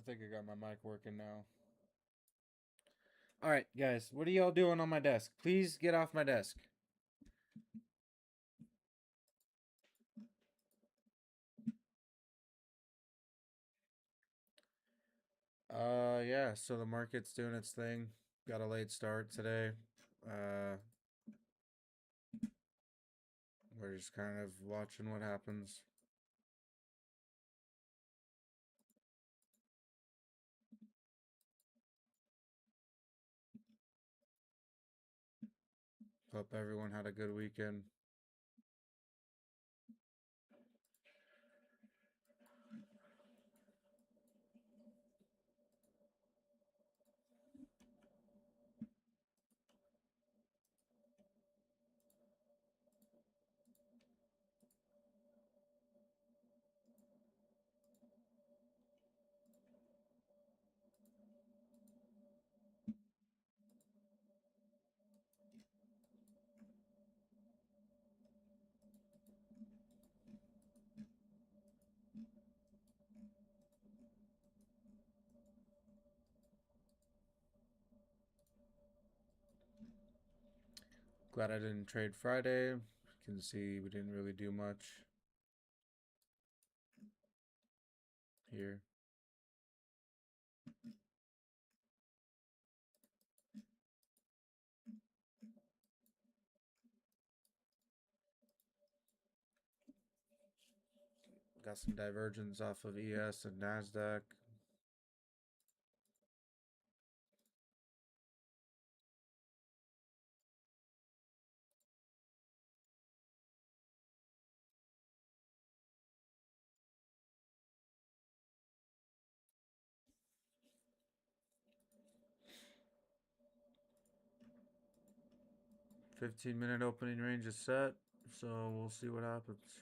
I think I got my mic working now. All right, guys, what are y'all doing on my desk? Please get off my desk. Yeah, so the market's doing its thing. Got a late start today. Uh, we're just kind of watching what happens. Hope everyone had a good weekend. Glad I didn't trade Friday. You can see we didn't really do much here. Got some divergence off of ES and NASDAQ. $15-minute opening range is set, so we'll see what happens.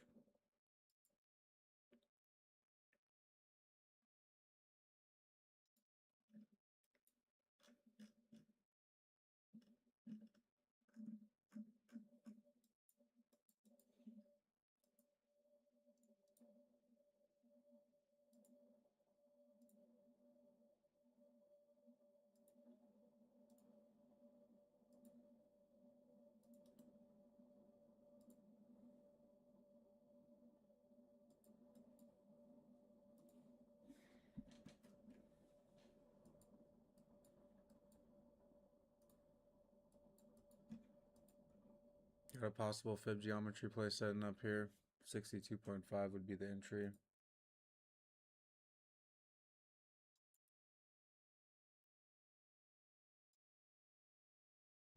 Got a possible fib geometry play setting up here. 62.5 would be the entry.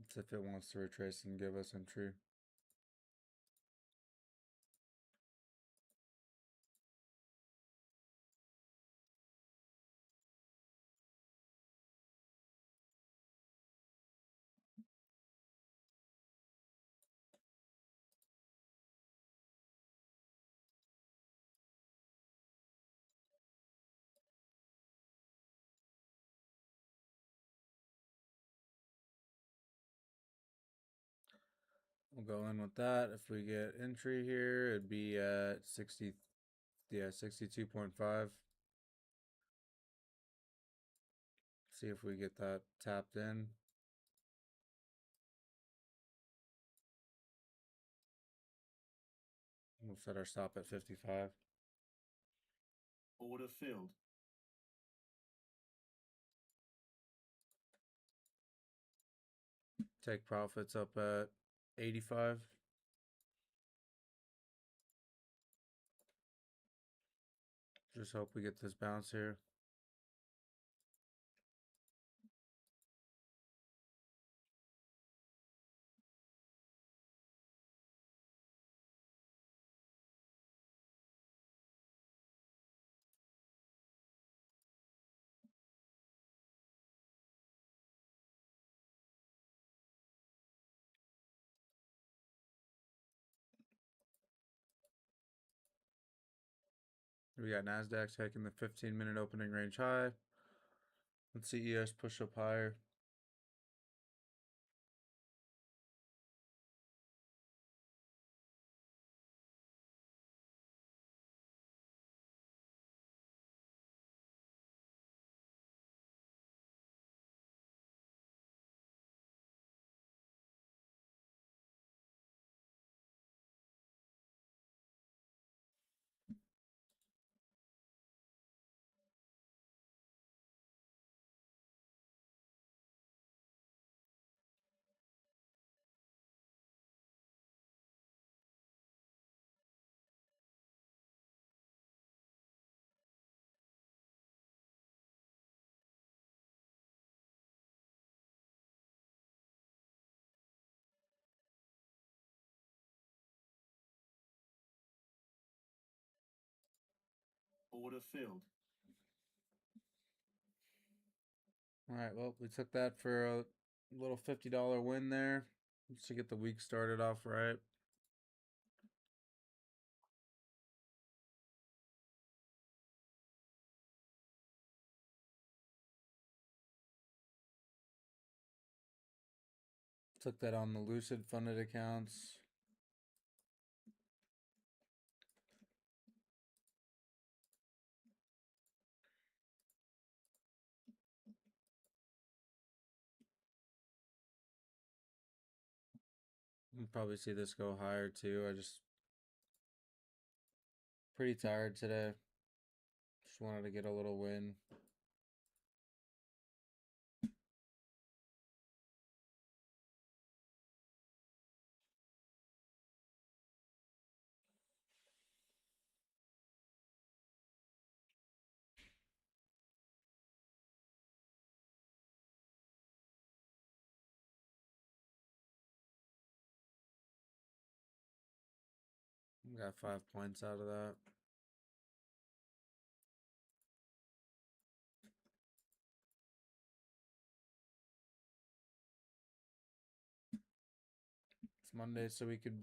It's if it wants to retrace and give us entry. We'll go in with that. If we get entry here, it'd be at 60, yeah, 62.5. See if we get that tapped in. We'll set our stop at 55. Order filled. Take profits up at 85. Just hope we get this bounce here. We got NASDAQ taking the 15-minute opening range high. Let's see ES push up higher. Order filled. All right, well, we took that for a little $50 win there just to get the week started off right. Took that on the Lucid funded accounts. You'll probably see this go higher too. I just pretty tired today. Just wanted to get a little win. Got 5 points out of that. It's Monday, so we could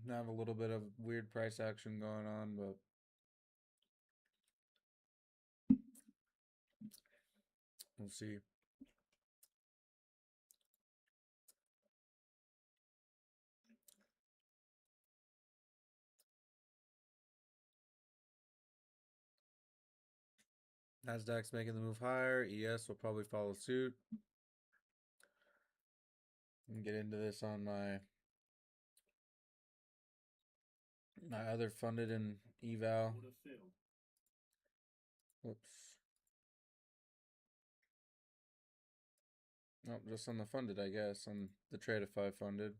have a little bit of weird price action going on, but we'll see. Nasdaq's making the move higher. ES will probably follow suit. And get into this on my other funded and eval. Order filled. Whoops. Nope, just on the funded, I guess. On the Tradeify funded.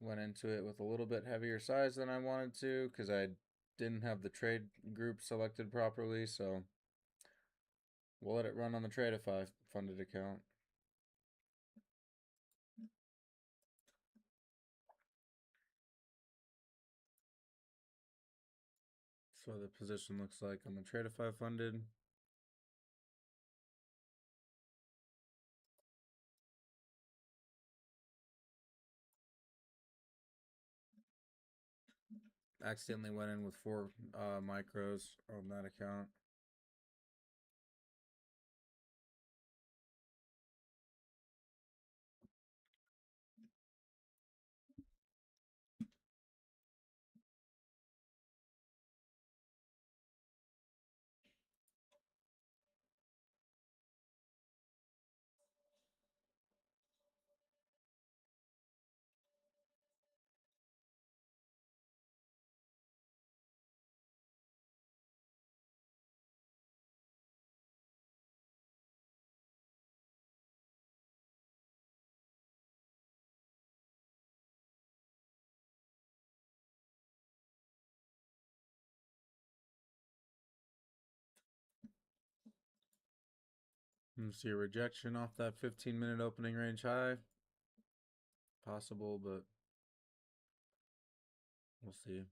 Went into it with a little bit heavier size than I wanted to because I didn't have the trade group selected properly, so we'll let it run on the Tradeify funded account. So the position looks like on the Tradeify funded. Accidentally went in with 4 micros on that account. See a rejection off that 15-minute opening range high. Possible, but we'll see.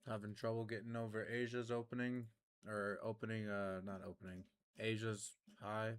Having trouble getting over Asia's opening, or opening, not opening, Asia's high.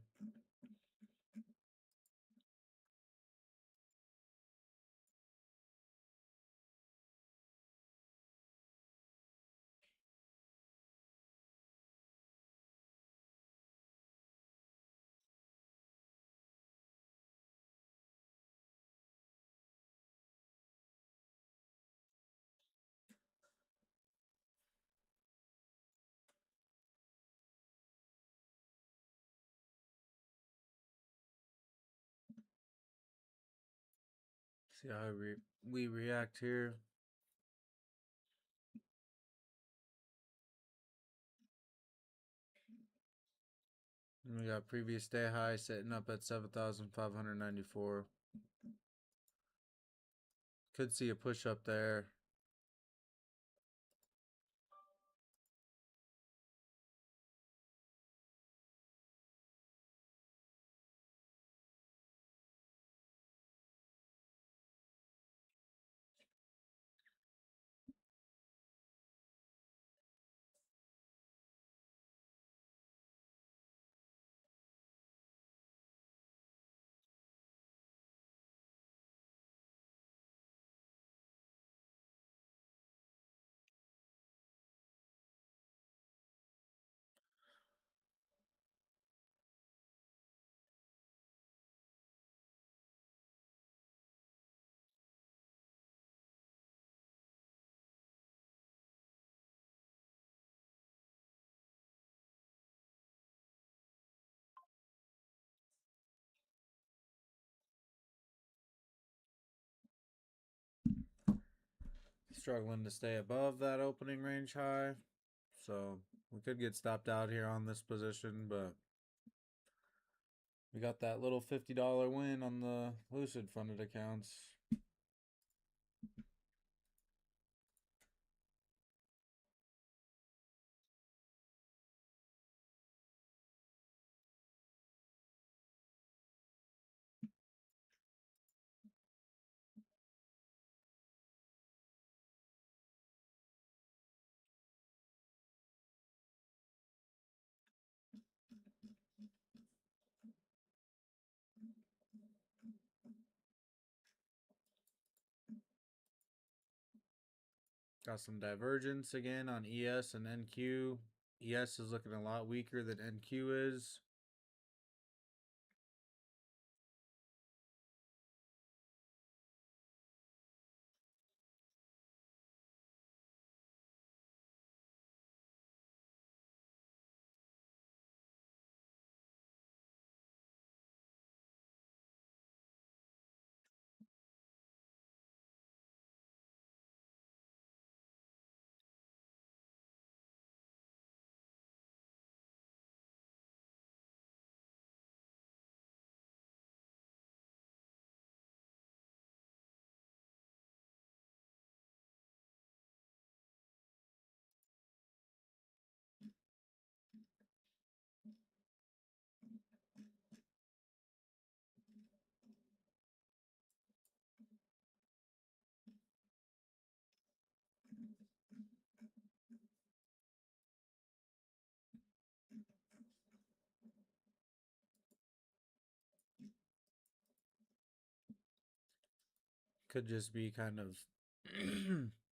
See how we react here. We got previous day high sitting up at 7,594. Could see a push up there. Struggling to stay above that opening range high. So we could get stopped out here on this position, but we got that little $50 win on the Lucid funded accounts. Got some divergence again on ES and NQ. ES is looking a lot weaker than NQ is. Could just be kind of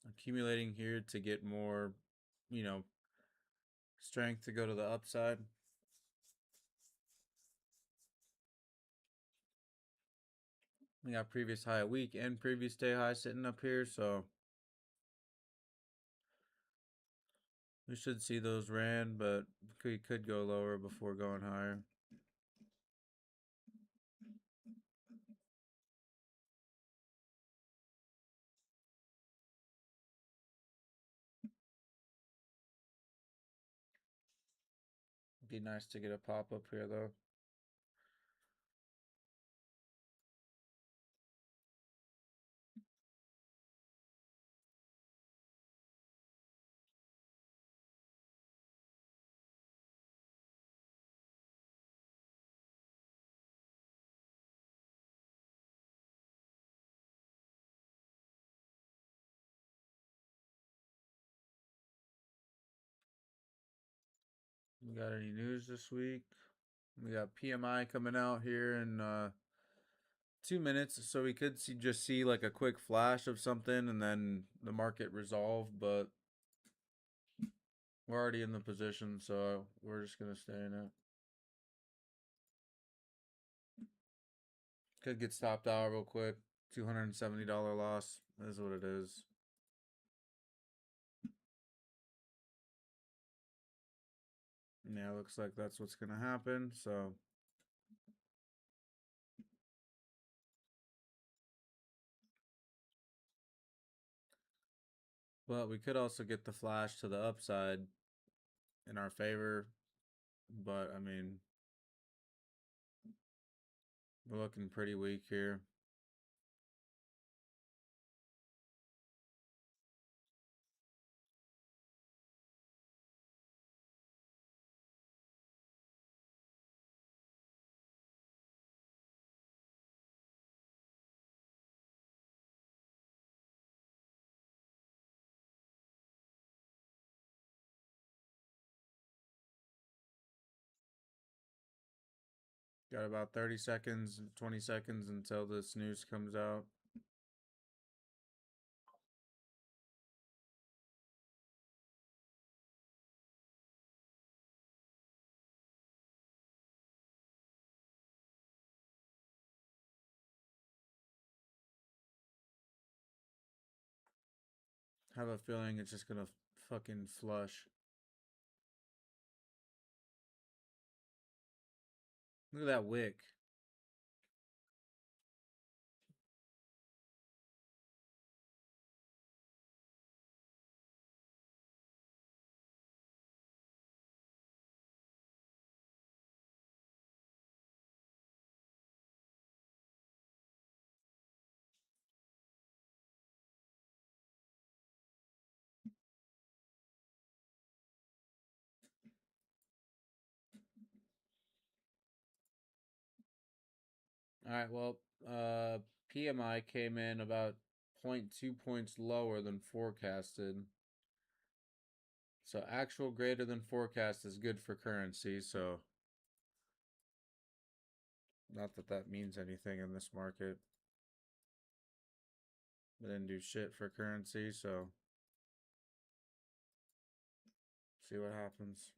accumulating here to get more, strength to go to the upside. We got previous high a week and previous day high sitting up here, so we should see those ran, but we could go lower before going higher. Be nice to get a pop up here though. We got any news this week? We got PMI coming out here in 2 minutes, so we could see like a quick flash of something and then the market resolve, but we're already in the position, so we're just gonna stay in it. Could get stopped out real quick. $270 loss is what it is. Yeah, looks like that's what's gonna happen. So But we could also get the flash to the upside in our favor. But, I mean, we're looking pretty weak here. Got about 30 seconds, 20 seconds until the snooze comes out. I have a feeling it's just gonna fucking flush. Look at that wick. All right, well, PMI came in about 0.2 points lower than forecasted. So actual greater than forecast is good for currency, so not that that means anything in this market. They didn't do shit for currency, so see what happens.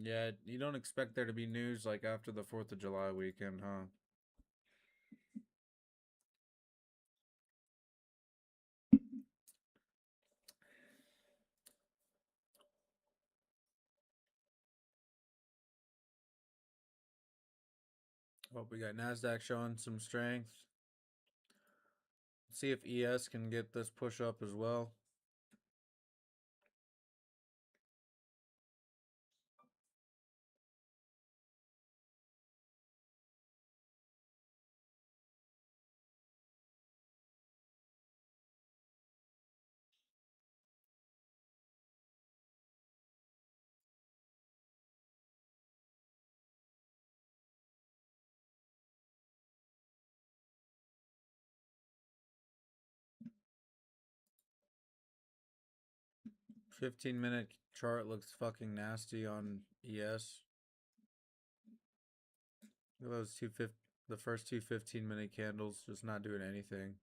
Yeah, you don't expect there to be news like after the 4th of July weekend, huh? Well, we got NASDAQ showing some strength. See if ES can get this push up as well. $15-minute chart looks fucking nasty on ES. Look at those the first two 15-minute candles just not doing anything.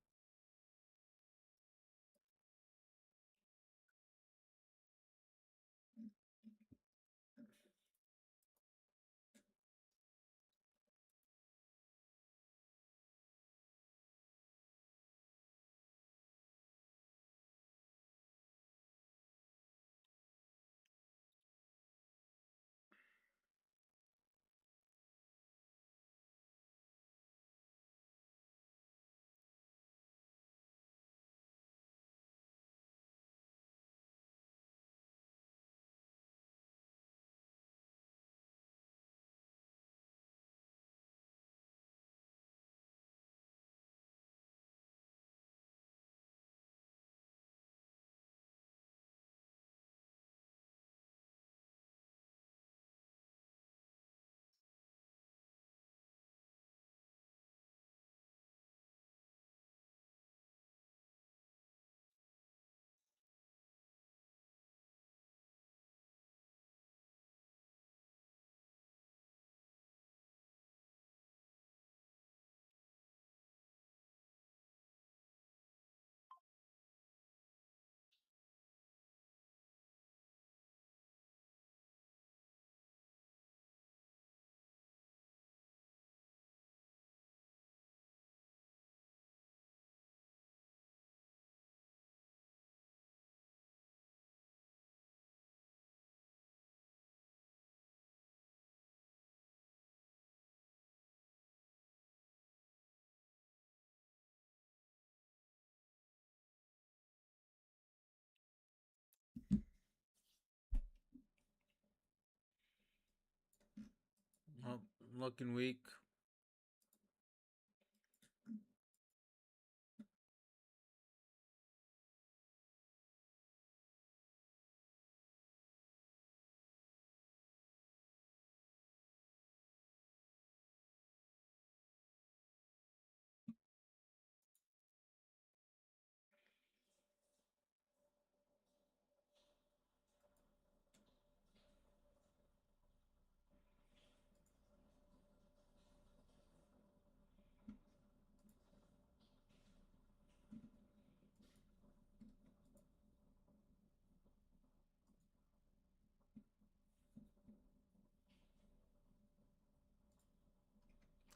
looking weak.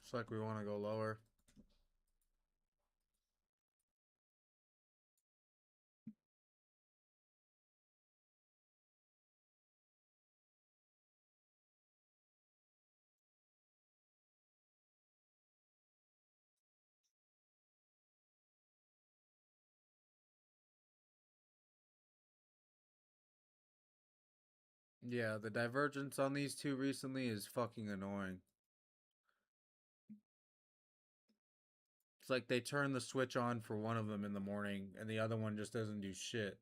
Looks like we want to go lower. Yeah, the divergence on these two recently is fucking annoying. It's like they turn the switch on for one of them in the morning and the other one just doesn't do shit.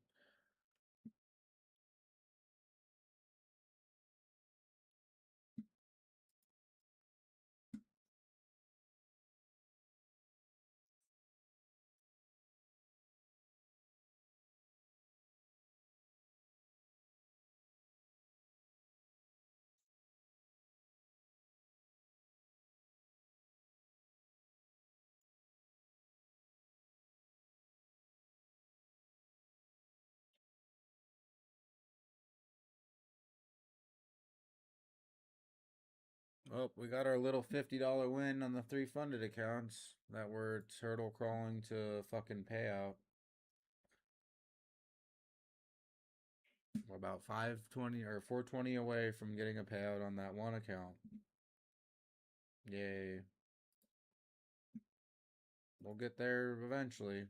Oh, we got our little $50 win on the 3 funded accounts that were turtle crawling to fucking payout. We're about 520 or 420 away from getting a payout on that one account. Yay. We'll get there eventually.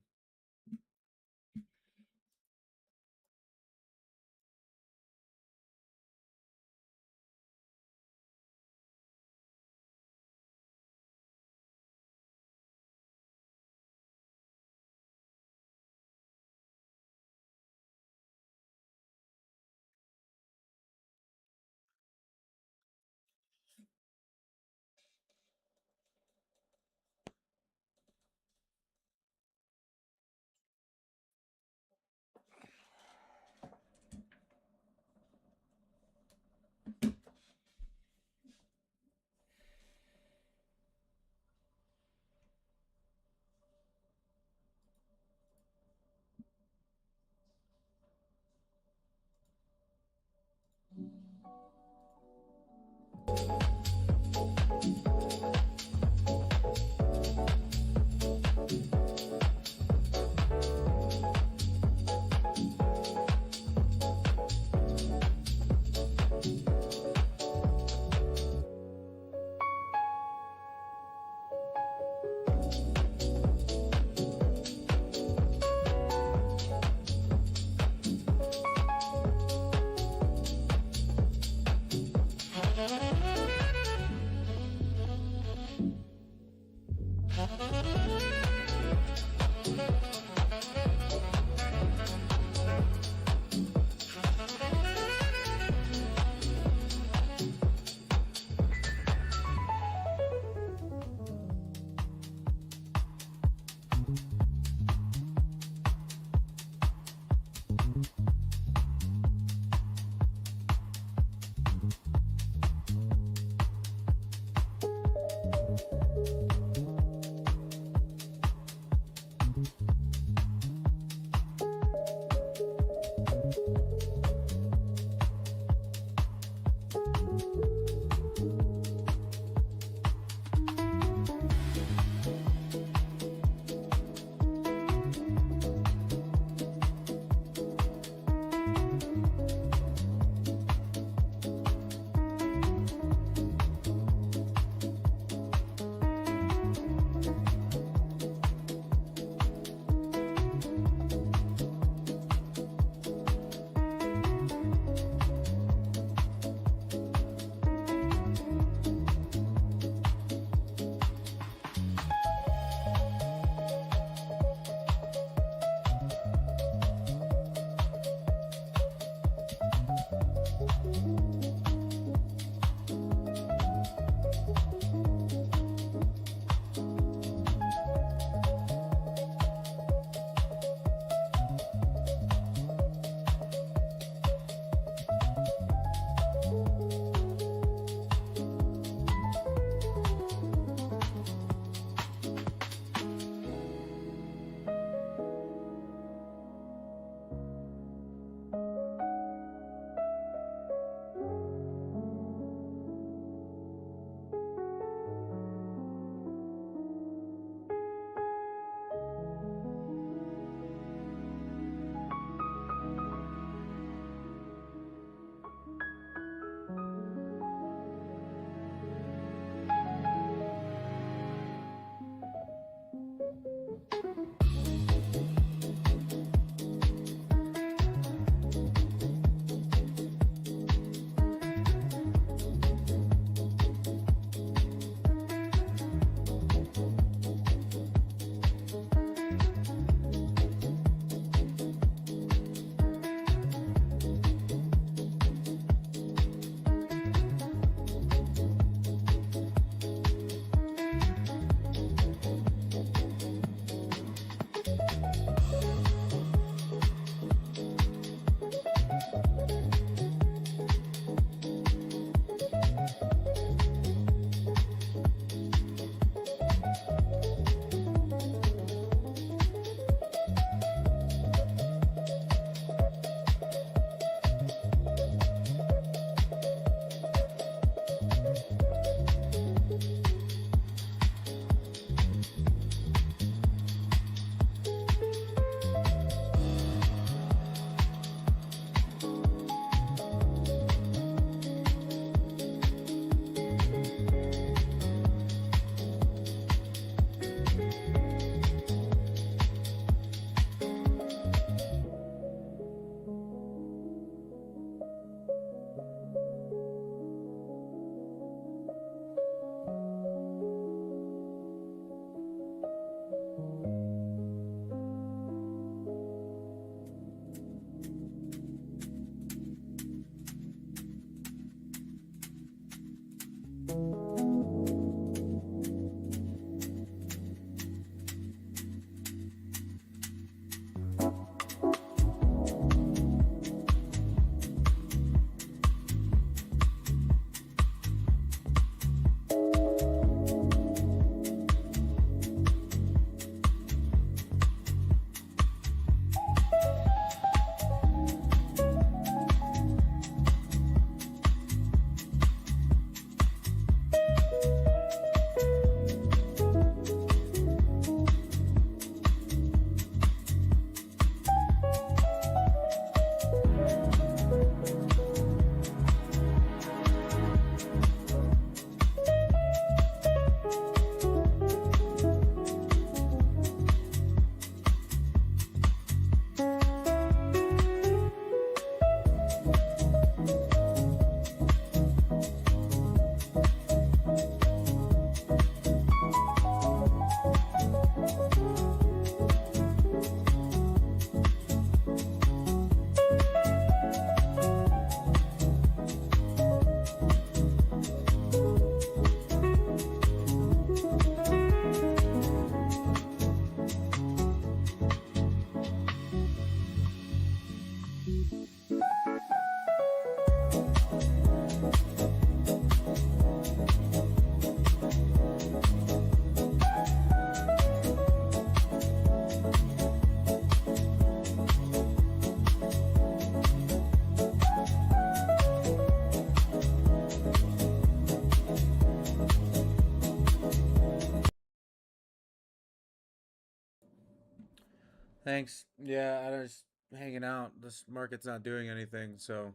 Thanks. Yeah, I was hanging out. This market's not doing anything, so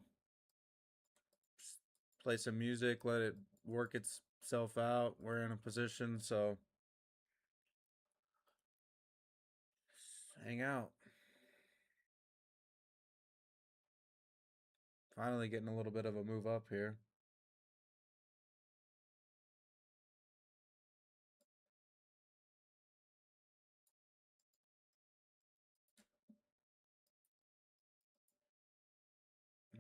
just play some music, let it work itself out. We're in a position, so just hang out. Finally getting a little bit of a move up here.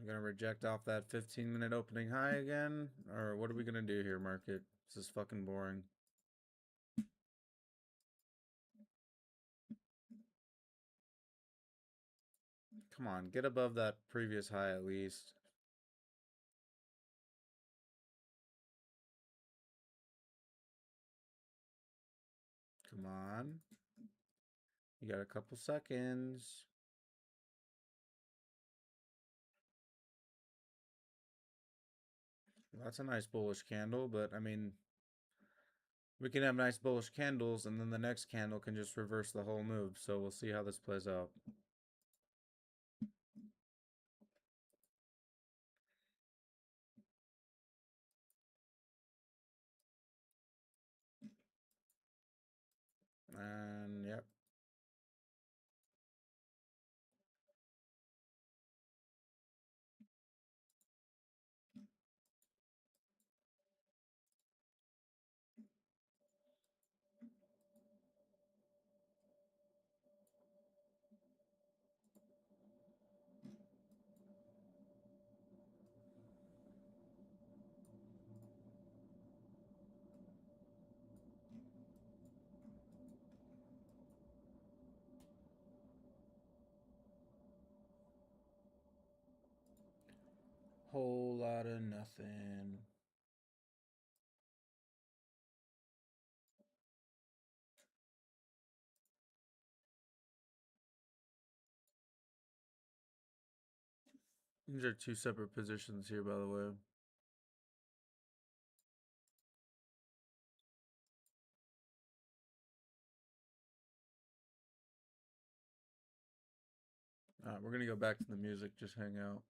I'm gonna reject off that 15-minute opening high again, or what are we gonna do here, market? This is fucking boring. Come on, get above that previous high at least. Come on. You got a couple seconds. Well, that's a nice bullish candle, but I mean, we can have nice bullish candles, and then the next candle can just reverse the whole move. So we'll see how this plays out. And yep. Whole lot of nothing. These are two separate positions here, by the way. Alright, we're gonna go back to the music, just hang out.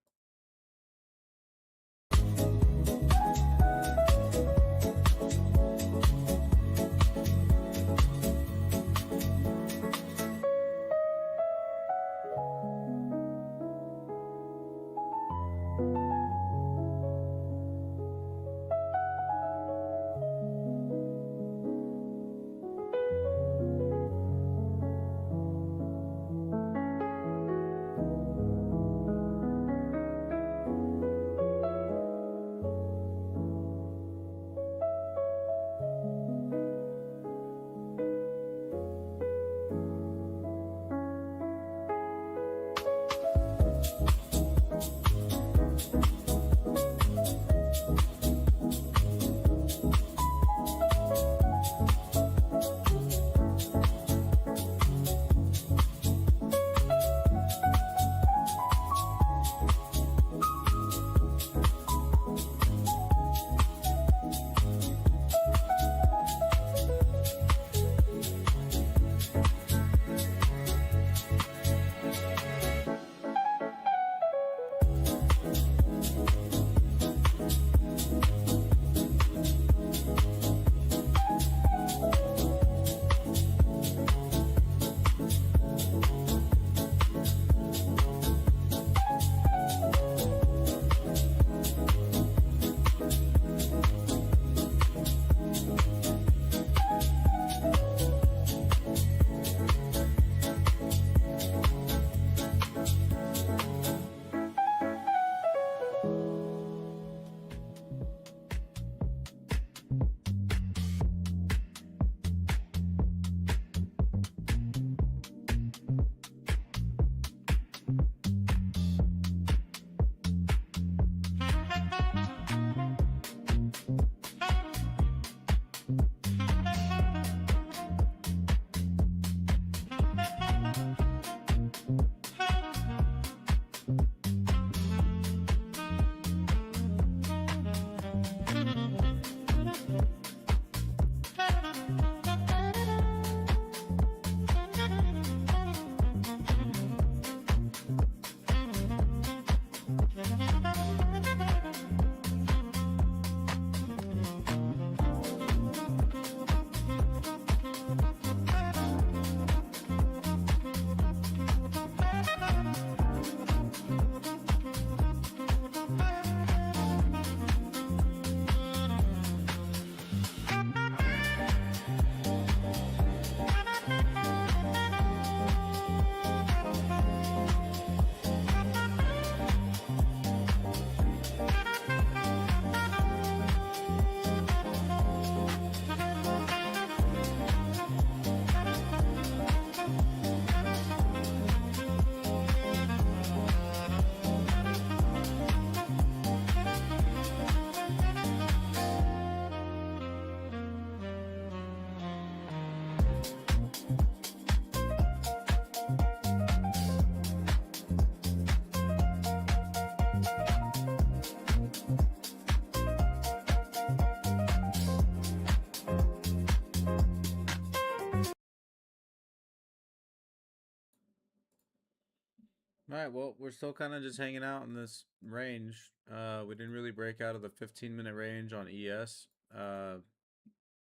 All right, well, we're still kind of just hanging out in this range. We didn't really break out of the 15-minute range on ES.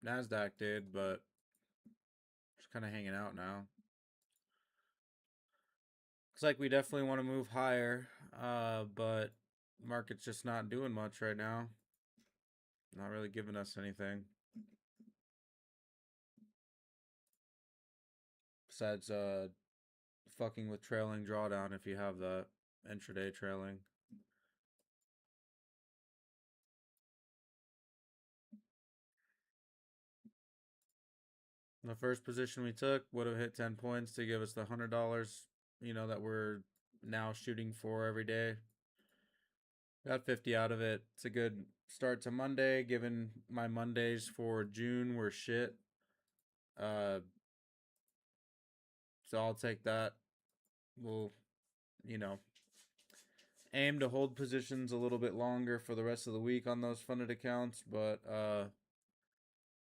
Nasdaq did, but just kind of hanging out now. Looks like we definitely want to move higher, but market's just not doing much right now. Not really giving us anything. Besides fucking with trailing drawdown if you have that intraday trailing. The first position we took would have hit 10 points to give us the $100, that we're now shooting for every day. Got 50 out of it. It's a good start to Monday, given my Mondays for June were shit. So I'll take that. We'll, aim to hold positions a little bit longer for the rest of the week on those funded accounts, but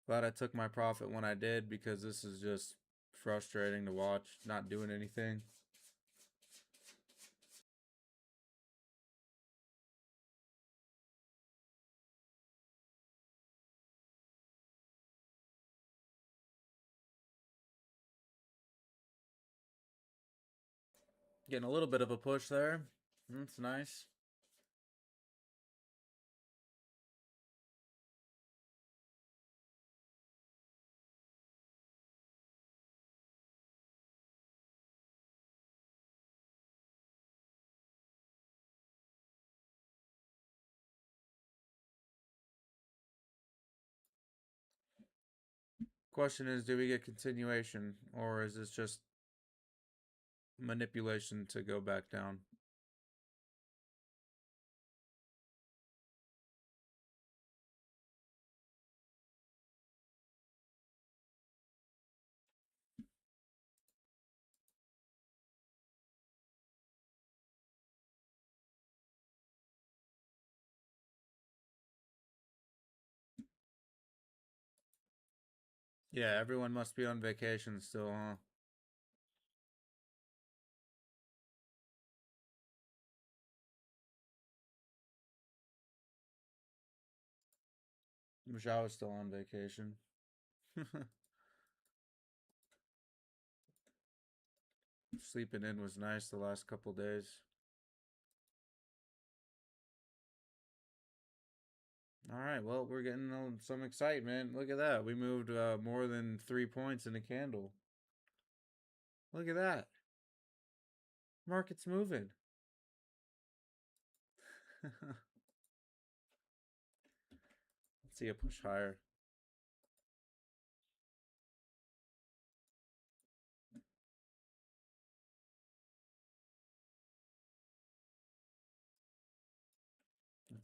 glad I took my profit when I did, because this is just frustrating to watch, not doing anything. Getting a little bit of a push there. That's nice. Question is, do we get continuation, or is this just manipulation to go back down? Yeah, everyone must be on vacation still, huh? Wish I was still on vacation. Sleeping in was nice the last couple days. All right, well, we're getting some excitement. Look at that. We moved more than 3 points in a candle. Look at that. Market's moving. Let's see a push higher.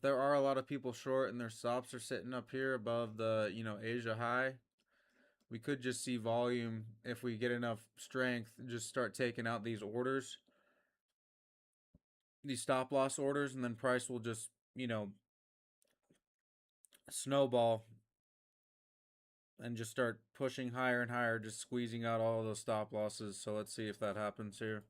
There are a lot of people short and their stops are sitting up here above the, Asia high. We could just see volume if we get enough strength, just start taking out these orders, these stop loss orders, and then price will just, snowball and just start pushing higher and higher, just squeezing out all of those stop losses. So let's see if that happens here.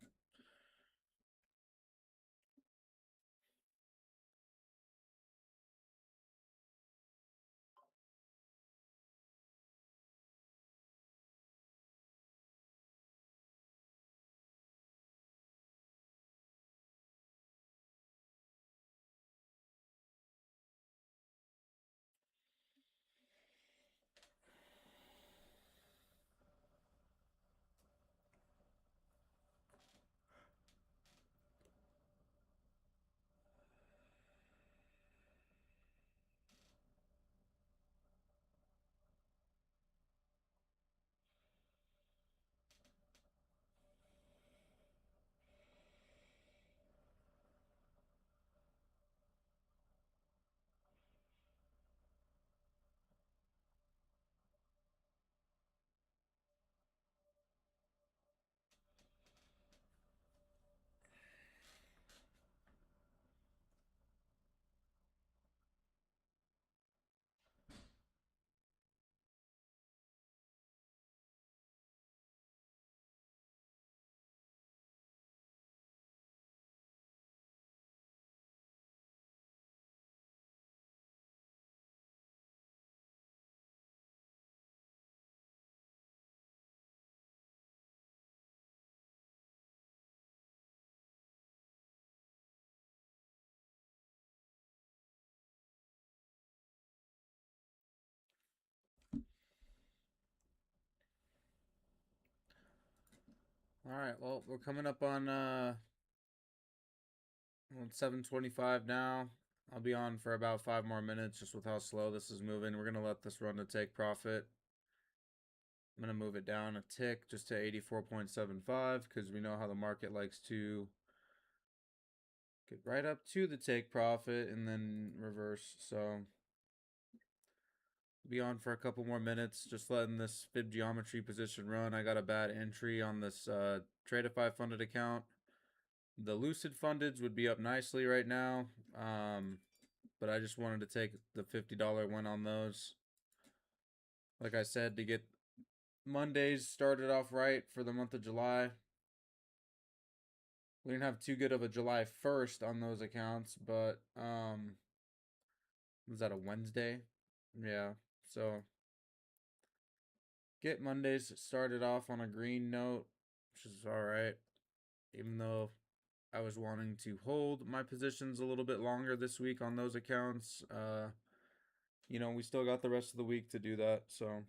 All right, well, we're coming up on 7:25 now. I'll be on for about 5 more minutes just with how slow this is moving. We're going to let this run to take profit. I'm going to move it down a tick just to 84.75 because we know how the market likes to get right up to the take profit and then reverse. So be on for a couple more minutes, just letting this fib geometry position run. I got a bad entry on this Tradeify funded account. The Lucid fundeds would be up nicely right now, but I just wanted to take the $50 win on those. Like I said, to get Mondays started off right for the month of July. We didn't have too good of a July 1st on those accounts, but was that a Wednesday? Yeah, so get Mondays started off on a green note, which is all right, even though I was wanting to hold my positions a little bit longer this week on those accounts. We still got the rest of the week to do that, so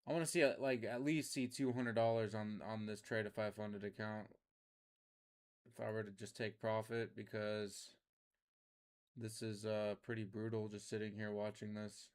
I want to see at least see $200 on this Tradeify funded account if I were to just take profit, because this is pretty brutal just sitting here watching this.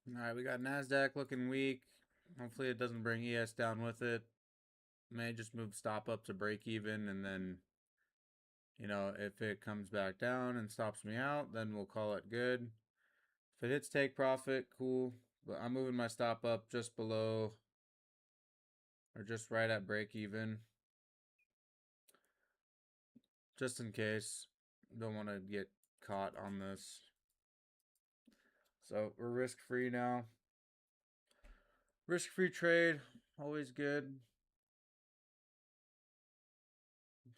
All right, we got NASDAQ looking weak. Hopefully it doesn't bring ES down with it. May just move stop up to break even, and then, if it comes back down and stops me out, then we'll call it good. If it hits take profit, cool. But I'm moving my stop up just below or just right at break even, just in case. Don't want to get caught on this. So we're risk free now. Risk free trade, always good.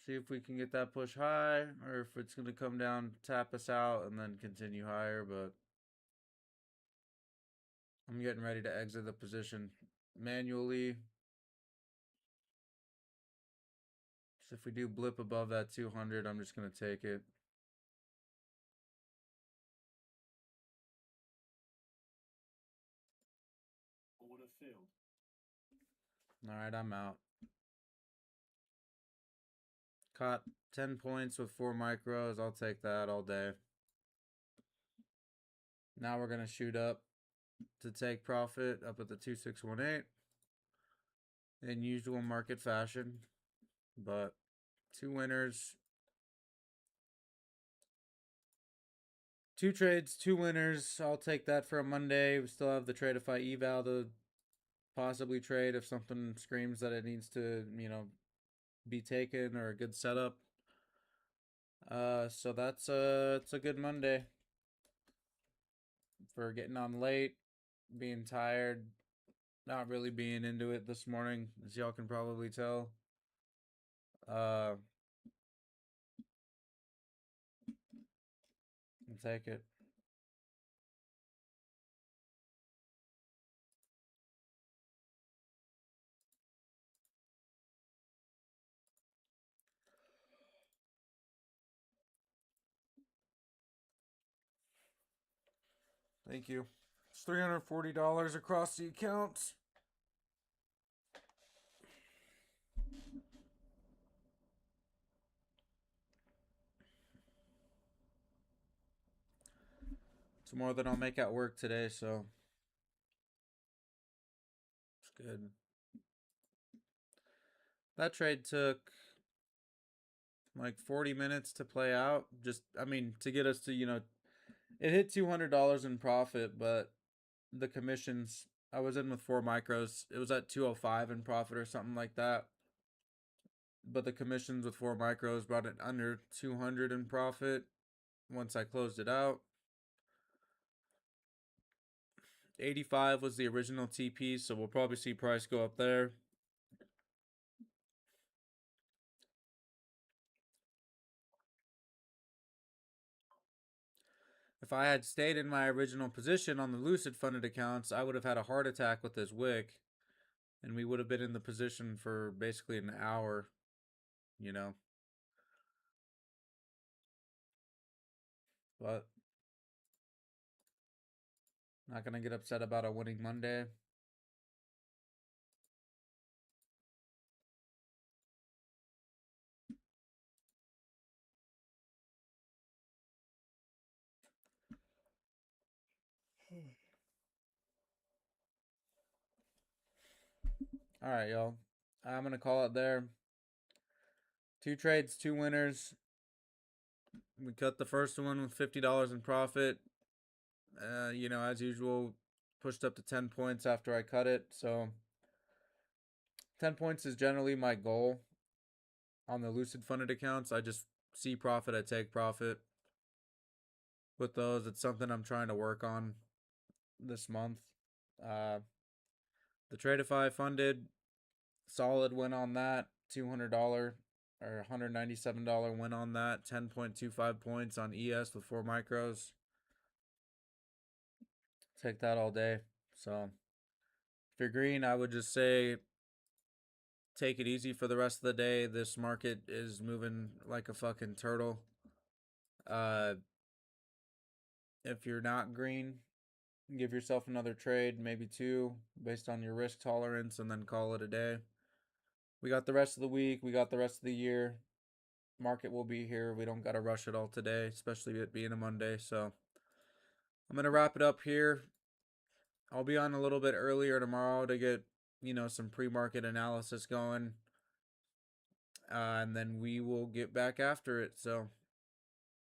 See if we can get that push high, or if it's going to come down, tap us out, and then continue higher. But I'm getting ready to exit the position manually. So if we do blip above that 200, I'm just going to take it. Order filled. All right, I'm out. Caught 10 points with 4 micros. I'll take that all day. Now we're going to shoot up to take profit up at the 2618 in usual market fashion. But 2 winners. 2 trades, 2 winners. I'll take that for a Monday. We still have the Tradeify eval to possibly trade if something screams that it needs to, be taken, or a good setup. So that's it's a good Monday for getting on late, being tired, not really being into it this morning, as y'all can probably tell. I'll take it. Thank you. It's $340 across the accounts. It's more than I'll make at work today, so it's good. That trade took like 40 minutes to play out. Just, I mean, to get us to, it hit $200 in profit, but the commissions, I was in with 4 micros. It was at 205 in profit or something like that. But the commissions with 4 micros brought it under 200 in profit once I closed it out. 85 was the original TP, so we'll probably see price go up there. If I had stayed in my original position on the Lucid funded accounts, I would have had a heart attack with this wick, and we would have been in the position for basically an hour, But not gonna get upset about a winning Monday. All right, y'all. I'm gonna call it there. 2 trades, 2 winners. We cut the first one with $50 in profit. As usual, pushed up to 10 points after I cut it. So 10 points is generally my goal on the Lucid funded accounts. I just see profit, I take profit. With those, it's something I'm trying to work on this month. The Tradeify funded, solid win on that. $200 or $197 win on that. 10.25 points on ES with 4 micros. Take that all day. So if you're green, I would just say take it easy for the rest of the day. This market is moving like a fucking turtle. If you're not green, give yourself another trade, maybe 2, based on your risk tolerance, and then call it a day. We got the rest of the week. We got the rest of the year. Market will be here. We don't got to rush it all today, especially it being a Monday. So I'm going to wrap it up here. I'll be on a little bit earlier tomorrow to get, some pre-market analysis going. And then we will get back after it. So